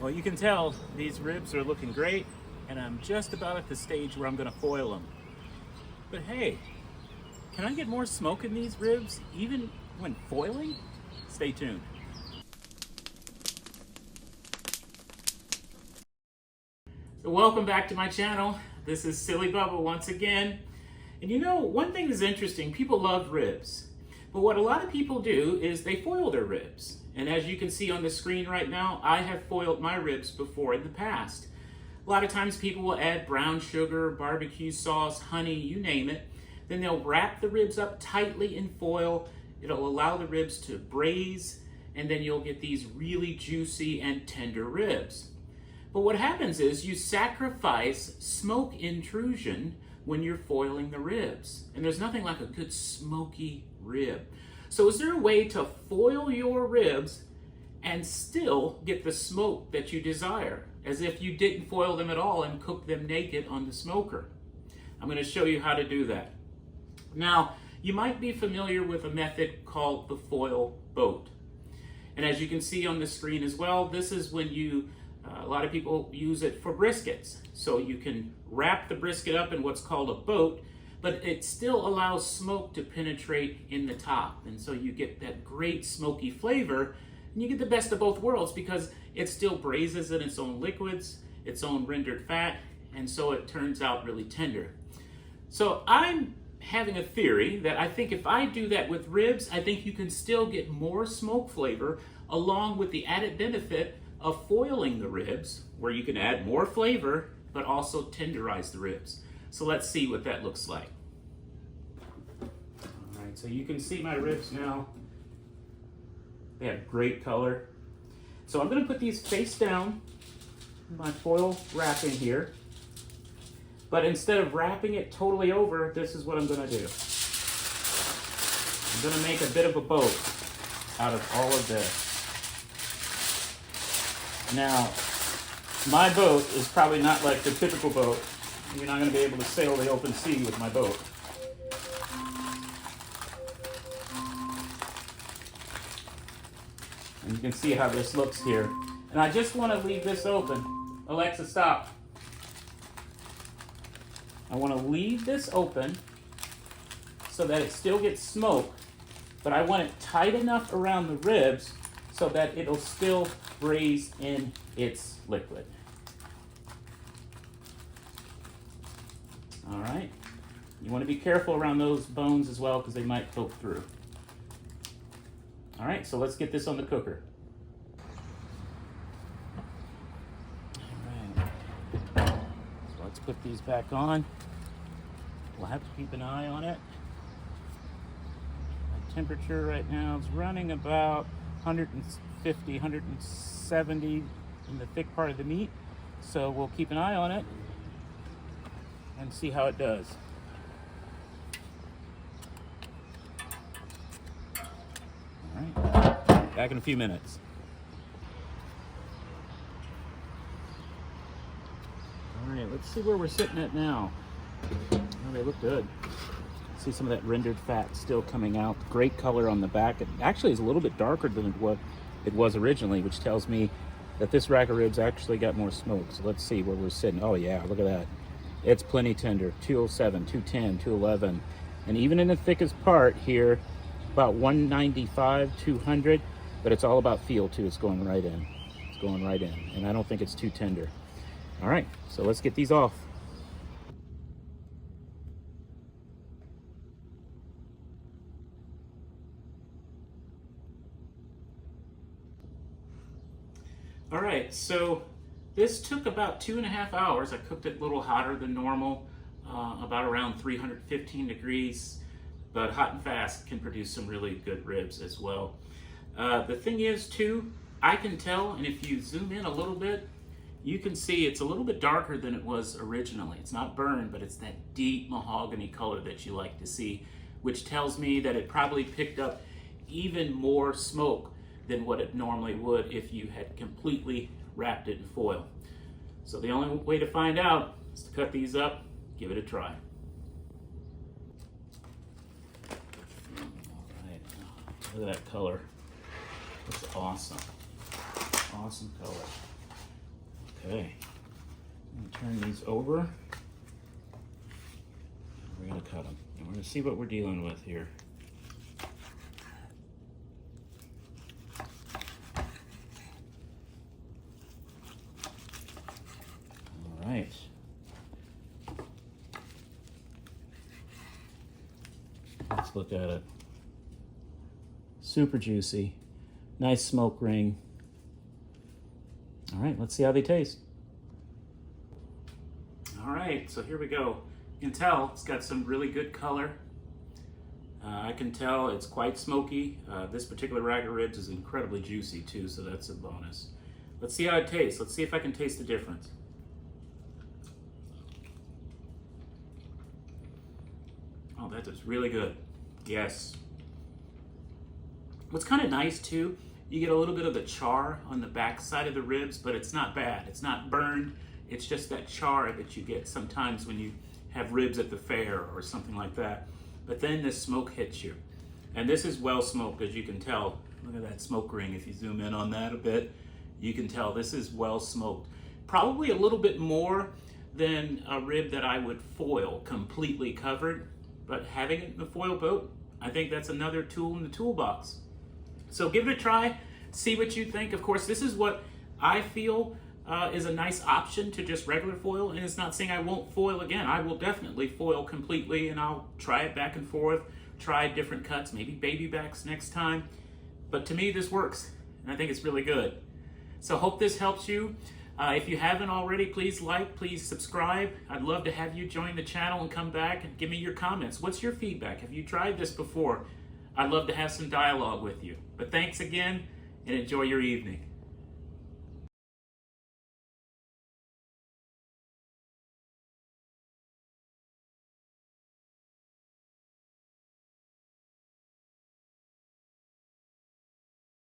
Well, you can tell these ribs are looking great, and I'm just about at the stage where I'm going to foil them. But hey, can I get more smoke in these ribs even when foiling? Stay tuned. So welcome back to my channel. This is Silly Bubba once again. And you know, one thing is interesting, people love ribs. But what a lot of people do is they foil their ribs. And as you can see on the screen right now, I have foiled my ribs before in the past. A lot of times people will add brown sugar, barbecue sauce, honey, you name it. Then they'll wrap the ribs up tightly in foil. It'll allow the ribs to braise, and then you'll get these really juicy and tender ribs. But what happens is you sacrifice smoke intrusion when you're foiling the ribs. And there's nothing like a good smoky rib. So is there a way to foil your ribs and still get the smoke that you desire, as if you didn't foil them at all and cook them naked on the smoker? I'm going to show you how to do that. Now, you might be familiar with a method called the foil boat. And as you can see on the screen as well, this is when a lot of people use it for briskets. So you can wrap the brisket up in what's called a boat, but it still allows smoke to penetrate in the top. And so you get that great smoky flavor, and you get the best of both worlds because it still braises in its own liquids, its own rendered fat, and so it turns out really tender. So I'm having a theory that I think if I do that with ribs, I think you can still get more smoke flavor along with the added benefit of foiling the ribs, where you can add more flavor but also tenderize the ribs. So let's see what that looks like. All right, so you can see my ribs now. They have great color. So I'm going to put these face down in my foil wrapping here. But instead of wrapping it totally over, this is what I'm going to do. I'm going to make a bit of a boat out of all of this. Now, my boat is probably not like the typical boat. You're not going to be able to sail the open sea with my boat. And you can see how this looks here. And I just want to leave this open. Alexa, stop. I want to leave this open so that it still gets smoke, but I want it tight enough around the ribs so that it'll still braise in its liquid. All right. You want to be careful around those bones as well because they might poke through. All right, so let's get this on the cooker. All right. So let's put these back on. We'll have to keep an eye on it. My temperature right now is running about 150, 170 in the thick part of the meat. So we'll keep an eye on it and see how it does. All right, back in a few minutes. All right, let's see where we're sitting at now. Oh, they look good. See some of that rendered fat still coming out. Great color on the back. It actually is a little bit darker than what it was originally, which tells me that this rack of ribs actually got more smoke. So let's see where we're sitting. Oh yeah, look at that. It's plenty tender. 207, 210, 211. And even in the thickest part here, about 195, 200. But it's all about feel too. It's going right in. It's going right in. And I don't think it's too tender. All right, so let's get these off. All right, so this took about 2.5 hours. I cooked it a little hotter than normal, about around 315 degrees, but hot and fast can produce some really good ribs as well. The thing is too, I can tell, and if you zoom in a little bit, you can see it's a little bit darker than it was originally. It's not burned, but it's that deep mahogany color that you like to see, which tells me that it probably picked up even more smoke than what it normally would if you had completely wrapped it in foil. So the only way to find out is to cut these up, give it a try. All right, look at that color. It's awesome. Awesome color. Okay, I'm gonna turn these over. We're gonna cut them, and we're gonna see what we're dealing with here. All right. Let's look at it. Super juicy, nice smoke ring. All right, let's see how they taste. All right, so here we go. You can tell it's got some really good color. I can tell it's quite smoky. This particular rack of ribs is incredibly juicy too, so that's a bonus. Let's see how it tastes. Let's see if I can taste the difference. Oh, that is really good. Yes. What's kind of nice too, you get a little bit of the char on the back side of the ribs, but it's not bad. It's not burned. It's just that char that you get sometimes when you have ribs at the fair or something like that. But then the smoke hits you. And this is well smoked, as you can tell. Look at that smoke ring. If you zoom in on that a bit, you can tell this is well smoked. Probably a little bit more than a rib that I would foil completely covered. But having it in the foil boat, I think that's another tool in the toolbox. So give it a try, see what you think. Of course, this is what I feel is a nice option to just regular foil, and it's not saying I won't foil again. I will definitely foil completely, and I'll try it back and forth, try different cuts, maybe baby backs next time. But to me, this works, and I think it's really good. So hope this helps you. If you haven't already, please like, please subscribe. I'd love to have you join the channel and come back and give me your comments. What's your feedback? Have you tried this before? I'd love to have some dialogue with you. But thanks again, and enjoy your evening.